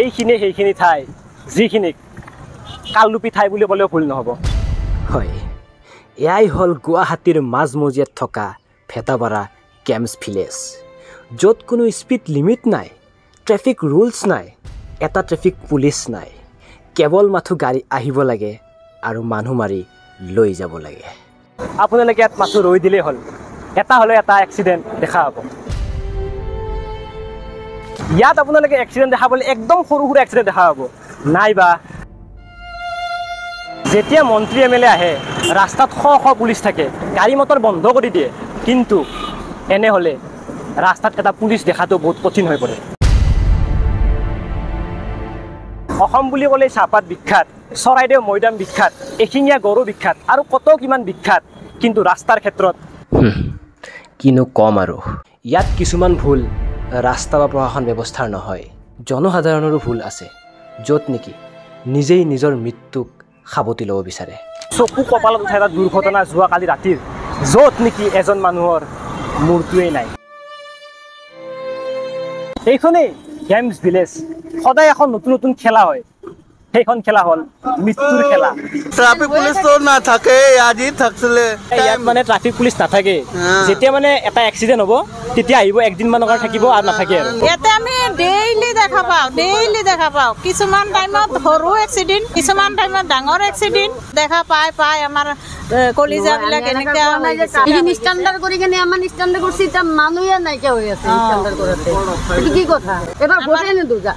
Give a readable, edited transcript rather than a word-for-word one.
এইখিনিয়ে সেইখিনি ঠাই যিখিনিক কালৰূপী ঠাই বুলি ক'লেও ভুল নহ'ব। হয়, এয়াই হ'ল গুৱাহাটীৰ মাজমজিয়াত থকা ভেটাপাৰা কেম্পছ ভিলেজ, য'ত কোনো স্পীড লিমিট নাই, ট্ৰেফিক ৰুলছ নাই, এটা ট্ৰেফিক পুলিচ নাই, কেৱল মাথো গাড়ী আহিব লাগে আৰু মানুহ মাৰি লৈ যাব লাগে। আপোনালোকে ইয়াত মাথো ৰৈ দিলেই হ'ল, এটা হ'লে এটা এক্সিডেণ্ট দেখা পাব। ইয়াত আপোনালোকে এক্সিডেণ্ট দেখা পালে একদম সৰু সৰু এক্সিডেণ্ট দেখা পাব, নাইবা যেতিয়া মন্ত্ৰী MLA আহে ৰাস্তাত শ শ পুলিচ থাকে, গাড়ী মটৰ বন্ধ কৰি দিয়ে, কিন্তু এনেহ'লে ৰাস্তাত এটা পুলিচ দেখাটো বহুত কঠিন হৈ পৰে। অসম বুলি ক'লে চাহপাত বিখ্যাত, চৰাইদেউ মৈদাম বিখ্যাত, এশিঙীয়া গড় বিখ্যাত আৰু কত কিমান বিখ্যাত, কিন্তু ৰাস্তাৰ ক্ষেত্ৰত কিনো কম আৰু। ইয়াত কিছুমান ভুল ৰাস্তা বা প্ৰশাসন ব্যৱস্থাৰ নহয়, জনসাধাৰণৰো ভুল আছে, য'ত নেকি নিজেই নিজৰ মৃত্যুক সাৱটি ল'ব বিচাৰে। চকু কপালত উঠা এটা দুৰ্ঘটনা যোৱাকালি ৰাতিৰ, য'ত নেকি এজন মানুহৰ মূৰটোৱেই নাই। এইখনেই কেম্পছ ভিলেজ। সদায় এখন নতুন নতুন খেলা হয়, সেইখন খেলা হ'ল মৃত্যুৰ খেলা। ট্ৰাফিক পুলিচটো নাথাকে, আজি থাকছিলে। ইয়াত মানে ট্ৰাফিক পুলিচ নাথাকে, যেতিয়া মানে এটা এক্সিডেণ্ট হ'ব তেতিয়া আহিব, একদিনমানৰ কাৰণে থাকিব আৰু নাথাকে আৰু। ইয়াতে আমি ডেইলি দেখা পাওঁ, কিছুমান টাইমত সৰু এক্সিডেণ্ট, কিছুমান টাইমত ডাঙৰ এক্সিডেণ্ট দেখা পাই আমাৰ কলিজাবিলাক এনেকুৱা ষ্টেণ্ডাৰ্ড কৰি কিনে আমাৰ ষ্টেণ্ডাৰ্ড কৰিছে, এতিয়া মানুহে নাইকিয়া হৈ আছে ষ্টেণ্ডাৰ্ড কৰাতে। কি কথা এবাৰ ভোটে নিদিওঁ যা।